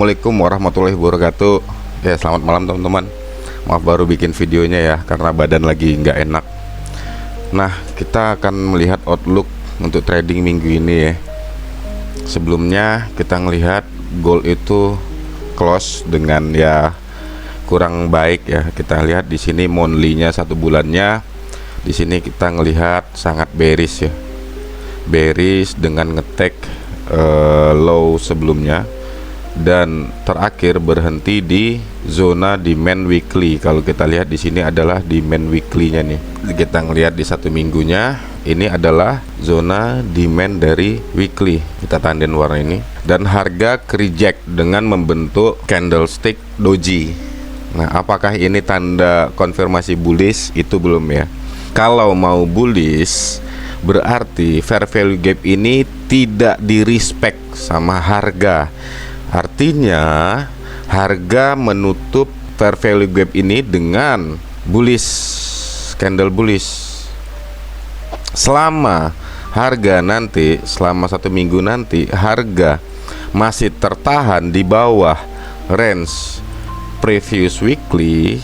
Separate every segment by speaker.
Speaker 1: Assalamualaikum warahmatullahi wabarakatuh. Ya, selamat malam teman-teman. Maaf baru bikin videonya ya, karena badan lagi nggak enak. Nah, kita akan melihat outlook untuk trading minggu ini ya. Sebelumnya kita ngelihat gold itu close dengan ya kurang baik ya. Kita lihat di sini monthly-nya 1 bulannya. Di sini kita ngelihat sangat bearish ya. Bearish dengan ngetek low sebelumnya, dan terakhir berhenti di zona demand weekly. Kalau kita lihat di sini adalah demand weekly-nya nih. Kita ngelihat di 1 minggunya ini adalah zona demand dari weekly. Kita tandain warna ini, dan harga reject dengan membentuk candlestick doji. Nah, apakah ini tanda konfirmasi bullish? Itu belum ya. Kalau mau bullish berarti fair value gap ini tidak di respect sama harga. Artinya harga menutup fair value gap ini dengan bullish, candle bullish. Selama harga nanti, selama 1 minggu nanti harga masih tertahan di bawah range previous weekly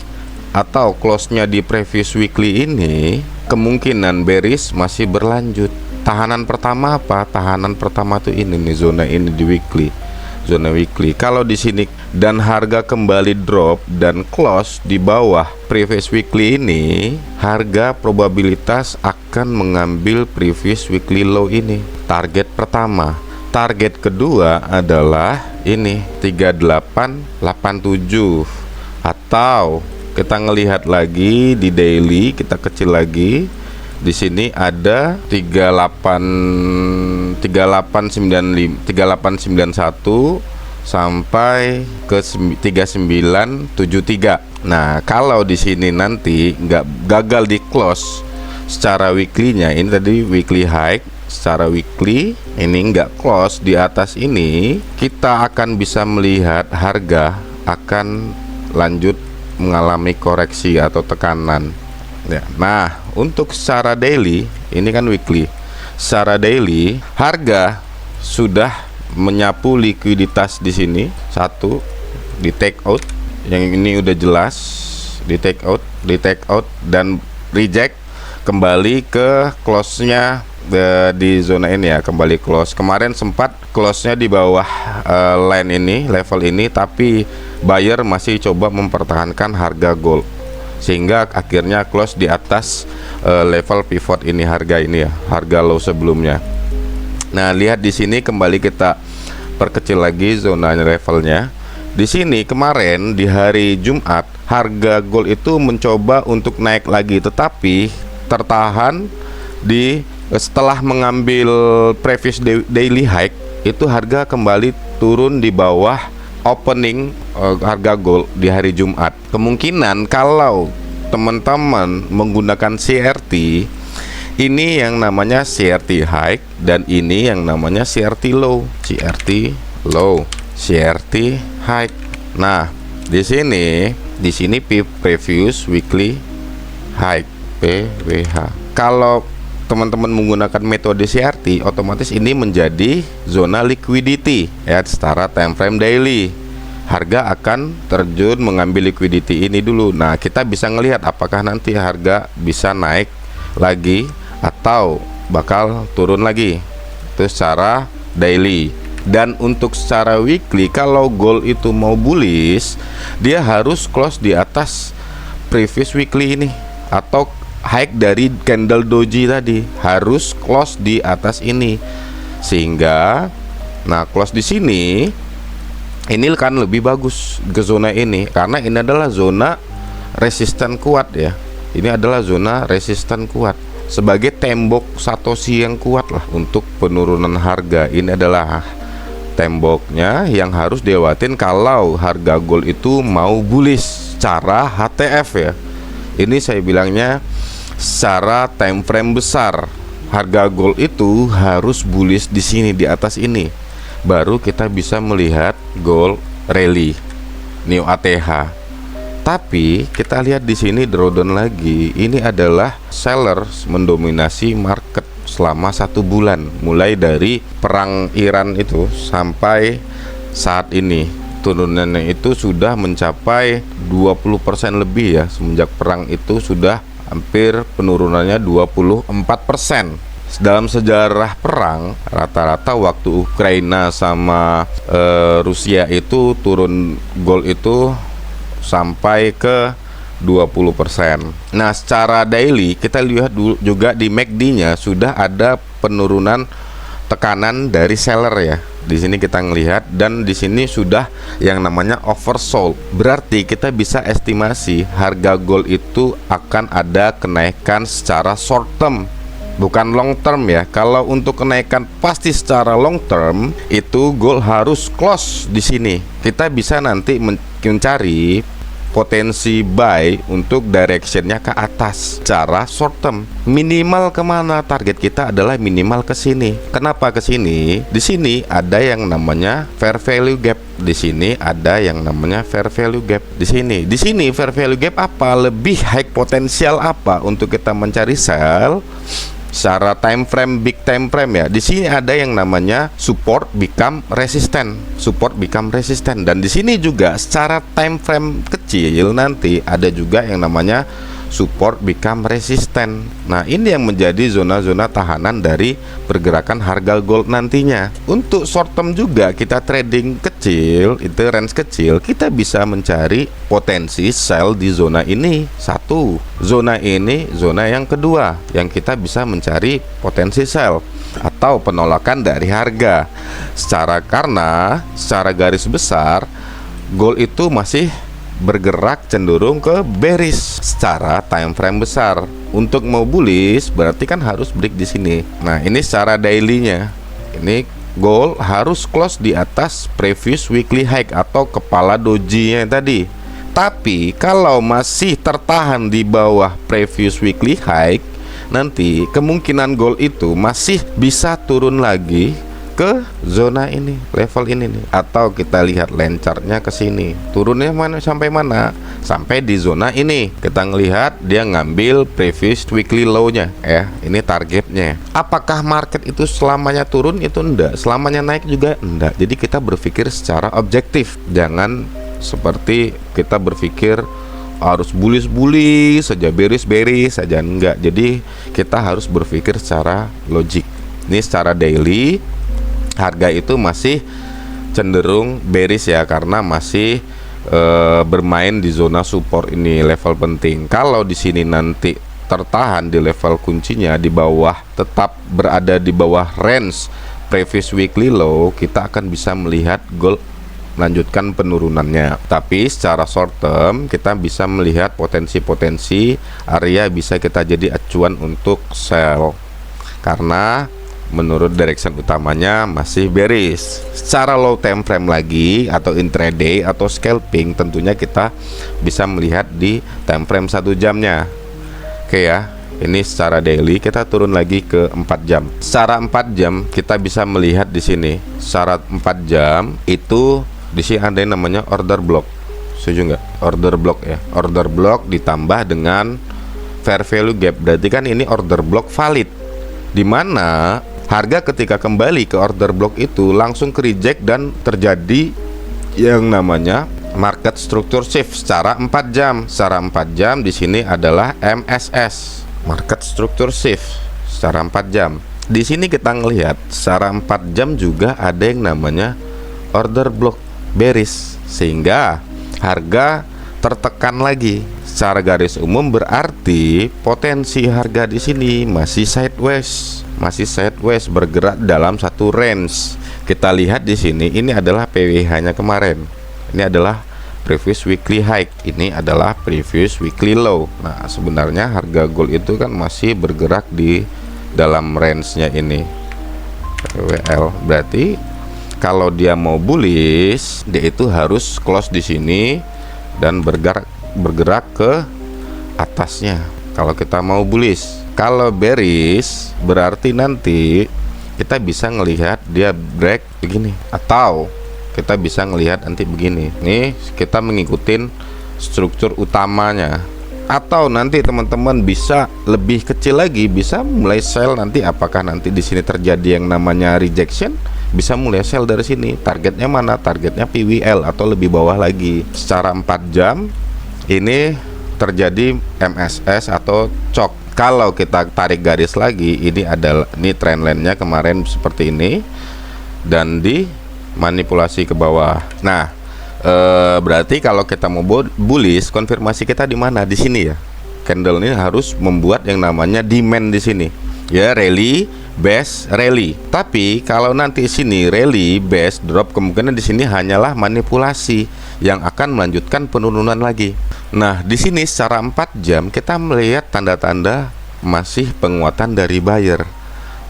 Speaker 1: atau close-nya di previous weekly ini, kemungkinan bearish masih berlanjut. Tahanan pertama apa? Tahanan pertama tuh ini nih, zona ini di weekly. Zona weekly. Kalau di sini dan harga kembali drop dan close di bawah previous weekly ini, harga probabilitas akan mengambil previous weekly low ini. Target pertama. Target kedua adalah ini 3887, atau kita ngelihat lagi di daily, kita kecil lagi. Di sini ada 3891 sampai ke 3973. Nah, kalau di sini nanti nggak gagal di close secara weekly-nya, ini tadi weekly high, secara weekly ini nggak close di atas ini, kita akan bisa melihat harga akan lanjut mengalami koreksi atau tekanan ya. Nah, untuk secara daily, ini kan weekly, secara daily harga sudah menyapu likuiditas di sini. Satu di take out, yang ini udah jelas di take out dan reject, kembali ke close-nya di zona ini ya, kembali close. Kemarin sempat close-nya di bawah line ini, level ini, tapi buyer masih coba mempertahankan harga gold sehingga akhirnya close di atas level pivot ini, harga ini ya, harga low sebelumnya. Nah, lihat di sini kembali kita perkecil lagi zona levelnya. Di sini kemarin di hari Jumat harga gold itu mencoba untuk naik lagi, tetapi tertahan di setelah mengambil previous daily high, itu harga kembali turun di bawah opening harga gold di hari Jumat. Kemungkinan kalau teman-teman menggunakan CRT, ini yang namanya CRT high dan ini yang namanya CRT low. CRT low, CRT high. Nah, di sini previous weekly high, PWH. Kalau teman-teman menggunakan metode CRT, otomatis ini menjadi zona liquidity ya, secara time frame daily. Harga akan terjun mengambil liquidity ini dulu. Nah, kita bisa ngelihat apakah nanti harga bisa naik lagi atau bakal turun lagi. Itu secara daily. Dan untuk secara weekly, kalau gold itu mau bullish, dia harus close di atas previous weekly ini, atau high dari candle doji tadi harus close di atas ini, sehingga nah close di sini ini kan lebih bagus ke zona ini, karena ini adalah zona resisten kuat ya. Ini adalah zona resisten kuat sebagai tembok Satoshi yang kuat lah untuk penurunan harga. Ini adalah temboknya yang harus dilewatin kalau harga gold itu mau bullish secara HTF ya. Ini saya bilangnya secara time frame besar, harga gold itu harus bullish di sini, di atas ini, baru kita bisa melihat gold rally new ATH. Tapi kita lihat di sini drawdown lagi, ini adalah sellers mendominasi market selama 1 bulan, mulai dari perang Iran itu sampai saat ini Turunannya itu sudah mencapai 20% lebih ya. Semenjak perang itu sudah hampir penurunannya 24%. Dalam sejarah perang, rata-rata waktu Ukraina sama Rusia itu turun gold itu sampai ke 20%. Nah, secara daily kita lihat dulu juga di MACD-nya sudah ada penurunan tekanan dari seller ya. Di sini kita ngelihat, dan di sini sudah yang namanya oversold. Berarti kita bisa estimasi harga gold itu akan ada kenaikan secara short term, bukan long term ya. Kalau untuk kenaikan pasti secara long term itu gold harus close di sini. Kita bisa nanti mencari potensi buy untuk directionnya ke atas secara short term. Minimal kemana? Target kita adalah minimal ke sini. Kenapa ke sini? Di sini ada yang namanya fair value gap. Di sini ada yang namanya fair value gap. Di sini fair value gap apa? Lebih high potensial apa untuk kita mencari sell? Secara time frame, big time frame ya. Di sini ada yang namanya support become resistant, dan di sini juga secara time frame kecil nanti ada juga yang namanya support become resistant. Nah, ini yang menjadi zona-zona tahanan dari pergerakan harga gold nantinya. Untuk short term juga kita trading kecil, itu range kecil, kita bisa mencari potensi sell di zona ini. Satu, zona ini zona yang kedua yang kita bisa mencari potensi sell atau penolakan dari harga. Karena secara garis besar gold itu masih bergerak cenderung ke bearish secara time frame besar. Untuk mau bullish berarti kan harus break di sini. Nah, ini secara daily-nya. Ini gold harus close di atas previous weekly high atau kepala doji-nya tadi. Tapi kalau masih tertahan di bawah previous weekly high, nanti kemungkinan gold itu masih bisa turun lagi ke zona ini, level ini nih. Atau kita lihat line chart-nya ke sini. Turunnya sampai mana? Sampai di zona ini. Kita ngelihat dia ngambil previous weekly low-nya ya. Ini targetnya. Apakah market itu selamanya turun? Itu enggak. Selamanya naik juga enggak. Jadi kita berpikir secara objektif. Jangan seperti kita berpikir harus bullish saja, bearish saja, enggak. Jadi kita harus berpikir secara logik. Ini secara daily harga itu masih cenderung bearish ya, karena masih bermain di zona support ini, level penting. Kalau di sini nanti tertahan di level kuncinya di bawah, tetap berada di bawah range previous weekly low, kita akan bisa melihat gold melanjutkan penurunannya. Tapi secara short term kita bisa melihat potensi-potensi area bisa kita jadi acuan untuk sell, karena menurut direction utamanya masih bearish. Secara low time frame lagi atau intraday atau scalping, tentunya kita bisa melihat di time frame 1 jamnya. Oke ya, ini secara daily kita turun lagi ke 4 jam. Secara 4 jam kita bisa melihat di sini. Secara 4 jam itu di sini ada yang namanya order block. Setuju nggak? Order block ya. Order block ditambah dengan fair value gap. Berarti kan ini order block valid, dimana harga ketika kembali ke order block itu langsung ke reject dan terjadi yang namanya market structure shift secara 4 jam. Secara 4 jam di sini adalah MSS, market structure shift secara 4 jam. Di sini kita ngelihat secara 4 jam juga ada yang namanya order block bearish, sehingga harga tertekan lagi. Secara garis umum berarti potensi harga di sini masih sideways, bergerak dalam satu range. Kita lihat di sini, ini adalah PWH-nya kemarin. Ini adalah previous weekly high, ini adalah previous weekly low. Nah, sebenarnya harga gold itu kan masih bergerak di dalam range-nya ini. PWL berarti kalau dia mau bullish, dia itu harus close di sini dan bergerak ke atasnya. Kalau kita mau bullish, kalau bearish berarti nanti kita bisa ngelihat dia break begini, atau kita bisa ngelihat nanti begini. Nih kita mengikutin struktur utamanya, atau nanti teman-teman bisa lebih kecil lagi, bisa mulai sell nanti. Apakah nanti di sini terjadi yang namanya rejection, bisa mulai sell dari sini. Targetnya mana? Targetnya PWL atau lebih bawah lagi. Secara 4 jam ini terjadi MSS atau COK. Kalau kita tarik garis lagi, ini adalah trendline-nya kemarin seperti ini dan dimanipulasi ke bawah. Nah, berarti kalau kita mau bullish, konfirmasi kita di mana? Di sini ya. Candle ini harus membuat yang namanya demand di sini. Ya, rally, base, rally. Tapi kalau nanti sini rally, base, drop, kemungkinan di sini hanyalah manipulasi yang akan melanjutkan penurunan lagi. Nah, di sini secara 4 jam kita melihat tanda-tanda masih penguatan dari buyer,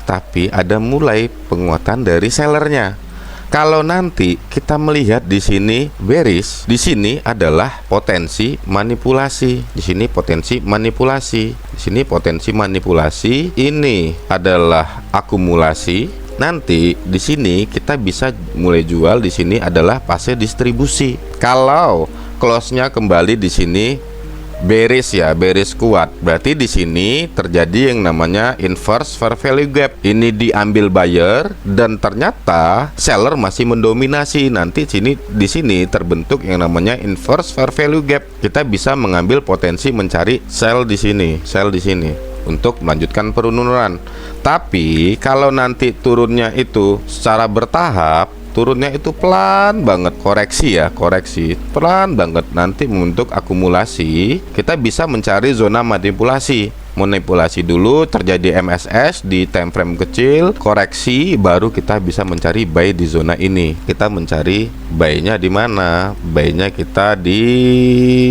Speaker 1: tapi ada mulai penguatan dari sellernya. Kalau nanti kita melihat di sini bearish, di sini adalah potensi manipulasi. Di sini potensi manipulasi. Di sini potensi manipulasi. Ini adalah akumulasi. Nanti di sini kita bisa mulai jual. Di sini adalah fase distribusi. Kalau close-nya kembali di sini bearish ya, bearish kuat, berarti di sini terjadi yang namanya inverse fair value gap. Ini diambil buyer dan ternyata seller masih mendominasi. Nanti di sini terbentuk yang namanya inverse fair value gap. Kita bisa mengambil potensi mencari sell di sini, sell di sini untuk melanjutkan penurunan. Tapi kalau nanti turunnya itu secara bertahap, turunnya itu pelan banget, koreksi ya, koreksi pelan banget, nanti membentuk akumulasi, kita bisa mencari zona manipulasi. Manipulasi dulu, terjadi MSS di time frame kecil, koreksi, baru kita bisa mencari buy di zona ini. Kita mencari buy-nya di mana? Buy-nya kita di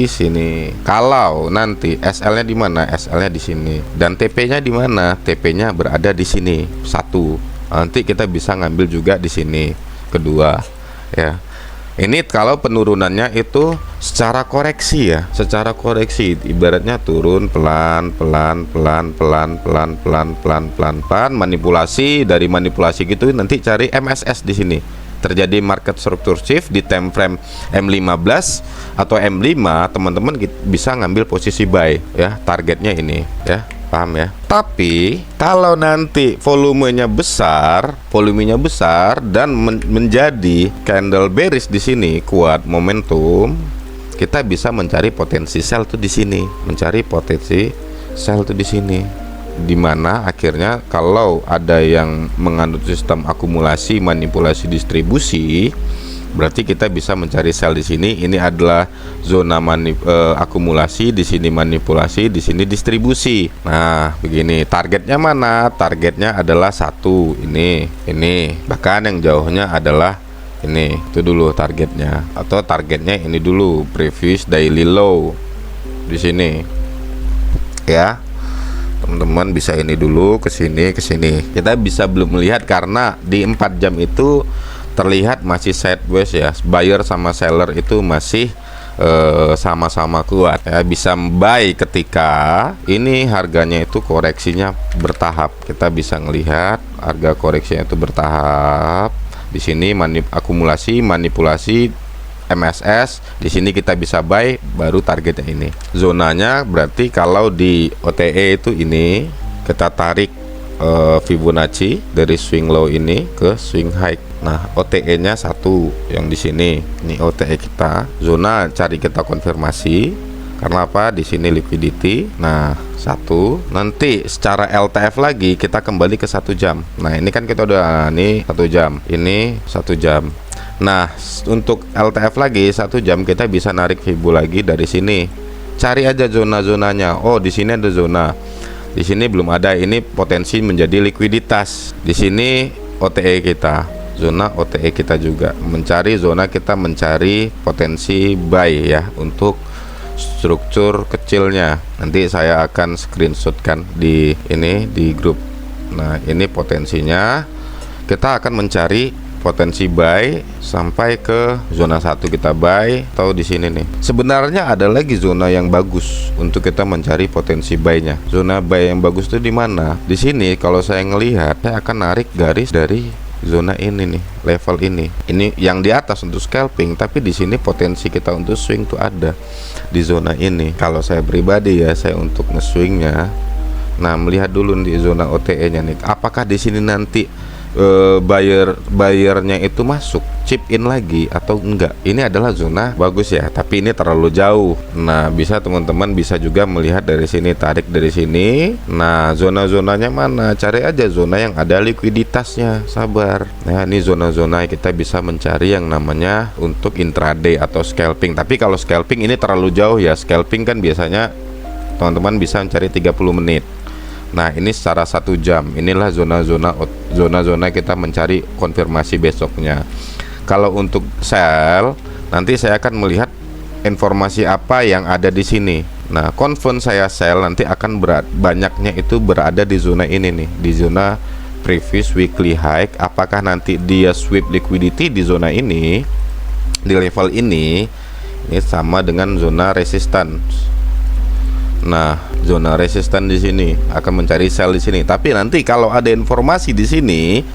Speaker 1: sini. Kalau nanti SL-nya di mana? SL-nya di sini. Dan TP-nya di mana? TP-nya berada di sini. 1. Nanti kita bisa ngambil juga di sini. Kedua ya, ini kalau penurunannya itu secara koreksi ya, secara koreksi, ibaratnya turun pelan manipulasi, dari manipulasi gitu nanti cari MSS di sini. Terjadi market structure shift di time frame M15 atau M5, teman-teman bisa ngambil posisi buy ya, targetnya ini ya. Paham ya? Tapi kalau nanti volumenya besar dan menjadi candle bearish di sini kuat momentum, kita bisa mencari potensi sell tuh di sini, mencari potensi sell tuh di sini. Dimana akhirnya kalau ada yang menganut sistem akumulasi, manipulasi, distribusi, berarti kita bisa mencari sell di sini. Ini adalah zona akumulasi, di sini manipulasi, di sini distribusi. Nah, begini. Targetnya mana? Targetnya adalah 1 ini. Bahkan yang jauhnya adalah ini. Itu dulu targetnya. Atau targetnya ini dulu, previous daily low di sini. Ya. Teman-teman bisa ini dulu, ke sini. Kita bisa belum melihat karena di 4 jam itu terlihat masih sideways ya, buyer sama seller itu masih sama-sama kuat ya. Bisa buy ketika ini harganya itu koreksinya bertahap. Kita bisa melihat harga koreksinya itu bertahap. Di sini akumulasi, manipulasi, MSS. Di sini kita bisa buy, baru targetnya ini. Zonanya berarti kalau di OTE itu ini kita tarik Fibonacci dari swing low ini ke swing high. Nah, OTE-nya 1 yang di sini. Ini OTE kita. Zona cari kita konfirmasi. Karena apa? Di sini liquidity. Nah, 1. Nanti secara LTF lagi kita kembali ke 1 jam. Nah, ini kan kita udah ini 1 jam. Ini 1 jam. Nah, untuk LTF lagi 1 jam kita bisa narik Fibo lagi dari sini. Cari aja zona-zonanya. Oh, di sini ada zona. Di sini belum ada. Ini potensi menjadi likuiditas. Di sini OTE kita. Zona OTE kita juga. Mencari zona, kita mencari potensi buy ya untuk struktur kecilnya. Nanti saya akan screenshotkan di ini di grup. Nah, ini potensinya. Kita akan mencari potensi buy sampai ke zona 1 kita buy, atau di sini nih. Sebenarnya ada lagi zona yang bagus untuk kita mencari potensi buy-nya. Zona buy yang bagus itu di mana? Di sini kalau saya ngelihat, saya akan narik garis dari zona ini nih, level ini. Ini yang di atas untuk scalping, tapi di sini potensi kita untuk swing tuh ada di zona ini. Kalau saya pribadi ya, saya untuk nge-swingnya, nah melihat dulu di zona OTE-nya nih, apakah di sini nanti bayarnya itu masuk chip in lagi atau enggak. Ini adalah zona bagus ya, tapi ini terlalu jauh. Nah, bisa teman-teman bisa juga melihat dari sini, tarik dari sini. Nah, zona-zonanya mana? Cari aja zona yang ada likuiditasnya, sabar. Nah, ini zona-zona kita bisa mencari yang namanya untuk intraday atau scalping. Tapi kalau scalping ini terlalu jauh ya. Scalping kan biasanya teman-teman bisa mencari 30 menit. Nah, ini secara 1 jam. Inilah zona-zona kita mencari konfirmasi besoknya. Kalau untuk sell, nanti saya akan melihat informasi apa yang ada di sini. Nah, confirm saya sell nanti akan banyaknya itu berada di zona ini nih, di zona previous weekly high. Apakah nanti dia sweep liquidity di zona ini, di level ini sama dengan zona resistance. Nah, zona resisten di sini akan mencari sell di sini. Tapi nanti kalau ada informasi di sini,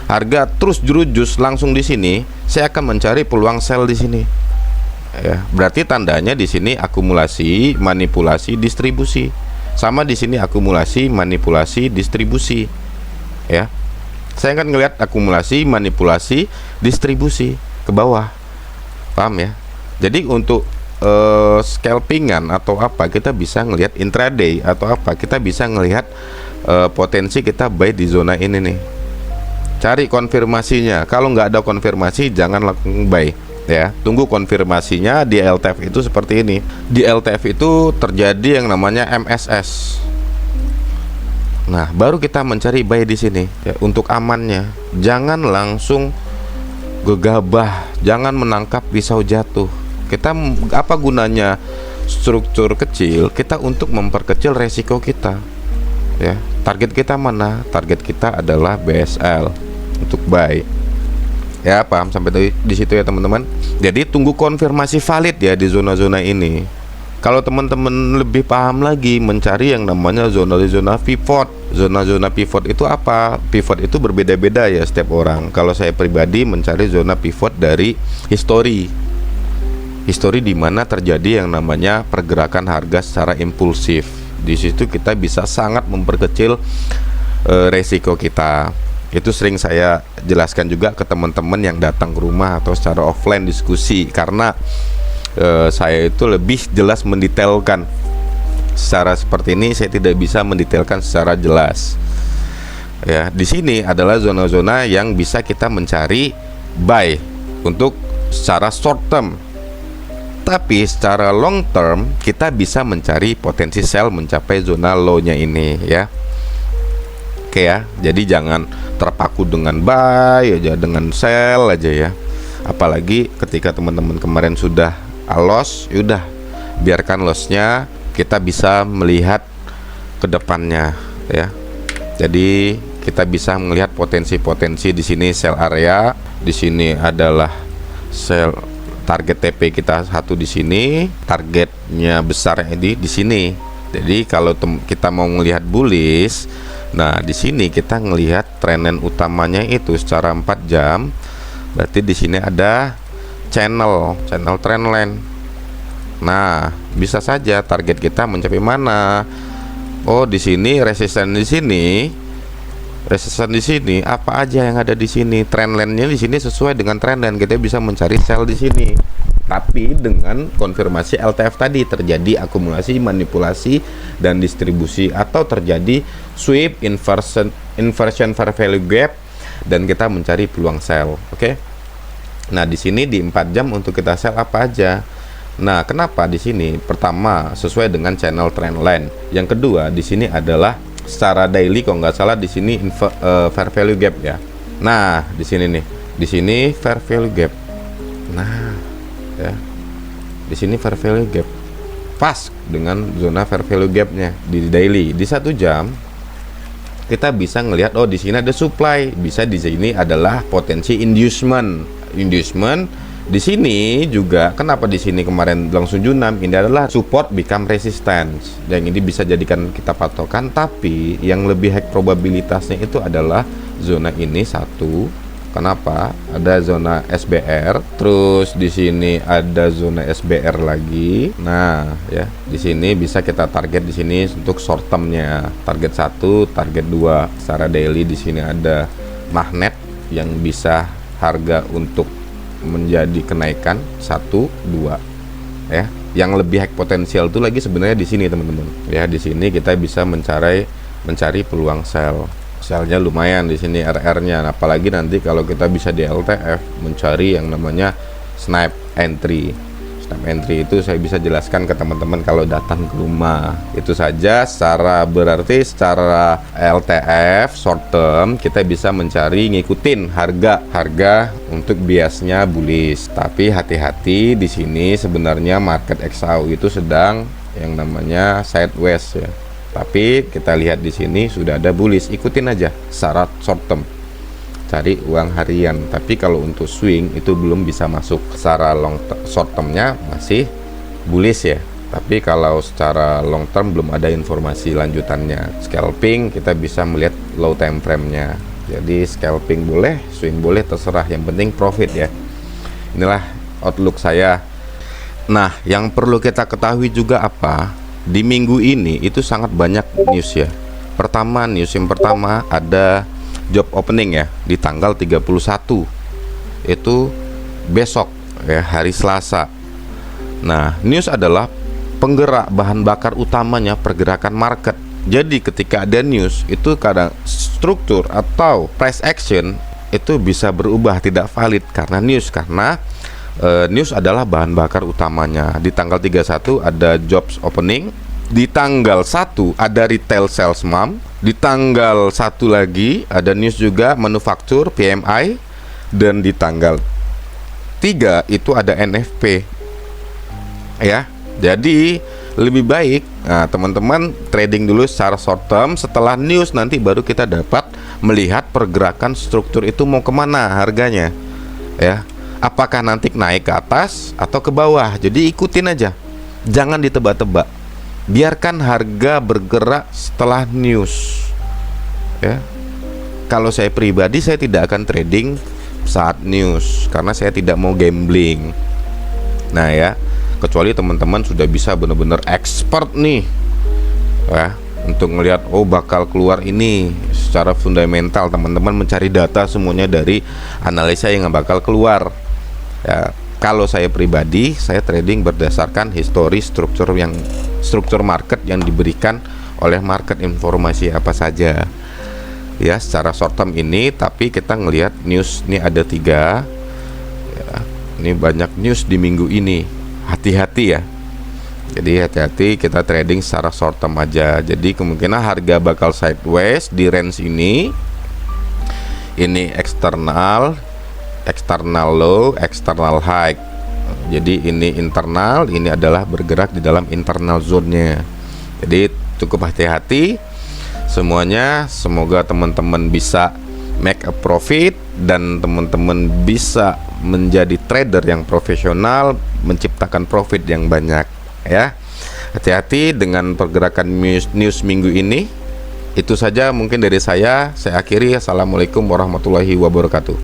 Speaker 1: harga terus jurujus langsung di sini, saya akan mencari peluang sell di sini. Ya, berarti tandanya di sini akumulasi, manipulasi, distribusi. Sama di sini akumulasi, manipulasi, distribusi. Ya, saya akan ngelihat akumulasi, manipulasi, distribusi ke bawah. Paham ya? Jadi untuk scalpingan atau apa, kita bisa ngelihat intraday atau apa, kita bisa ngelihat potensi kita buy di zona ini nih. Cari konfirmasinya. Kalau nggak ada konfirmasi, jangan langsung buy ya. Tunggu konfirmasinya. Di LTF itu seperti ini. Di LTF itu terjadi yang namanya MSS. Nah, baru kita mencari buy di sini ya, untuk amannya. Jangan langsung gegabah, jangan menangkap pisau jatuh. Kita apa gunanya struktur kecil? Kita untuk memperkecil resiko kita ya. Target kita mana? Target kita adalah BSL untuk buy ya. Paham sampai di situ ya teman-teman? Jadi tunggu konfirmasi valid ya di zona-zona ini. Kalau teman-teman lebih paham lagi, mencari yang namanya zona-zona pivot. Zona-zona pivot itu apa? Pivot itu berbeda-beda ya setiap orang. Kalau saya pribadi mencari zona pivot dari history di mana terjadi yang namanya pergerakan harga secara impulsif. Di situ kita bisa sangat memperkecil resiko kita. Itu sering saya jelaskan juga ke teman-teman yang datang ke rumah atau secara offline diskusi, karena saya itu lebih jelas mendetailkan. Secara seperti ini saya tidak bisa mendetailkan secara jelas. Ya, di sini adalah zona-zona yang bisa kita mencari buy untuk secara short term. Tapi secara long term kita bisa mencari potensi sell mencapai zona low-nya ini ya. Oke ya. Jadi jangan terpaku dengan buy aja, dengan sell aja ya. Apalagi ketika teman-teman kemarin sudah loss, yaudah biarkan lossnya, kita bisa melihat ke depannya ya. Jadi kita bisa melihat potensi-potensi di sini sell area, di sini adalah sell. Target TP kita satu di sini, targetnya besar ini di sini. Jadi kalau kita mau melihat bullish, nah di sini kita ngelihat trendline utamanya itu secara 4 jam. Berarti di sini ada channel trendline. Nah, bisa saja target kita mencapai mana. Oh, di sini resisten di sini. Resisten di sini, apa aja yang ada di sini, trendline-nya di sini sesuai dengan trendline, kita bisa mencari sell di sini. Tapi dengan konfirmasi LTF tadi, terjadi akumulasi, manipulasi, dan distribusi, atau terjadi sweep, inversion fair value gap, dan kita mencari peluang sell. Oke. Nah, di sini di 4 jam untuk kita sell apa aja. Nah, kenapa di sini? Pertama, sesuai dengan channel trendline. Yang kedua, di sini adalah secara daily, kalau nggak salah di sini fair value gap ya. Nah, di sini nih, di sini fair value gap. Nah, ya, di sini fair value gap pas dengan zona fair value gapnya di daily. Di 1 jam kita bisa ngelihat, oh di sini ada supply, bisa di sini adalah potensi inducement. Di sini juga, kenapa di sini kemarin langsung junam? Ini adalah support become resistance. Dan ini bisa jadikan kita patokan, tapi yang lebih high probabilitasnya itu adalah zona ini satu. Kenapa? Ada zona SBR, terus di sini ada zona SBR lagi. Nah, ya, di sini bisa kita target di sini untuk short termnya. Target 1, target 2. Secara daily di sini ada magnet yang bisa harga untuk menjadi kenaikan 1, 2 ya. Yang lebih high potensial itu lagi sebenarnya di sini teman-teman ya. Di sini kita bisa mencari peluang sell. Sellnya lumayan di sini RR-nya. Apalagi nanti kalau kita bisa di LTF mencari yang namanya snap entry. Snap entry itu saya bisa jelaskan ke teman-teman kalau datang ke rumah. Itu saja berarti secara LTF short term kita bisa mencari ngikutin harga untuk biasnya bullish. Tapi hati-hati di sini sebenarnya market XAU itu sedang yang namanya sideways ya. Tapi kita lihat di sini sudah ada bullish, ikutin aja syarat short term. Cari uang harian. Tapi kalau untuk swing itu belum bisa masuk. Secara short termnya masih bullish ya. Tapi kalau secara long term belum ada informasi lanjutannya. Scalping kita bisa melihat low time frame-nya. Jadi scalping boleh, swing boleh, terserah. Yang penting profit ya. Inilah outlook saya. Nah, yang perlu kita ketahui juga apa? Di minggu ini itu sangat banyak news ya. News yang pertama ada job opening ya di tanggal 31. Itu besok ya, hari Selasa. Nah, news adalah penggerak bahan bakar utamanya pergerakan market. Jadi ketika ada news itu kadang struktur atau price action itu bisa berubah, tidak valid karena news. News adalah bahan bakar utamanya. Di tanggal 31 ada jobs opening. Di tanggal 1 ada retail sales month. Di tanggal 1 lagi ada news juga manufaktur PMI. Dan di tanggal 3 itu ada NFP ya. Jadi lebih baik teman-teman trading dulu secara short term. Setelah news nanti baru kita dapat melihat pergerakan struktur itu mau kemana harganya ya. Apakah nanti naik ke atas atau ke bawah. Jadi ikutin aja, jangan ditebak-tebak. Biarkan harga bergerak setelah news ya. Kalau saya pribadi saya tidak akan trading saat news karena saya tidak mau gambling. Nah ya, kecuali teman-teman sudah bisa benar-benar expert nih ya, untuk melihat bakal keluar ini secara fundamental. Teman-teman mencari data semuanya dari analisa yang bakal keluar ya. Kalau saya pribadi, saya trading berdasarkan histori struktur market yang diberikan oleh market informasi apa saja ya secara short term ini. Tapi kita ngelihat news ini ada 3 ya. Ini banyak news di minggu ini, hati-hati ya. Jadi hati-hati kita trading secara short term aja. Jadi kemungkinan harga bakal sideways di range ini. Ini eksternal low, eksternal high. Jadi ini internal, ini adalah bergerak di dalam internal zone-nya. Jadi cukup hati-hati semuanya. Semoga teman-teman bisa make a profit dan teman-teman bisa menjadi trader yang profesional, menciptakan profit yang banyak ya. Hati-hati dengan pergerakan news minggu ini. Itu saja mungkin dari saya akhiri. Assalamualaikum warahmatullahi wabarakatuh.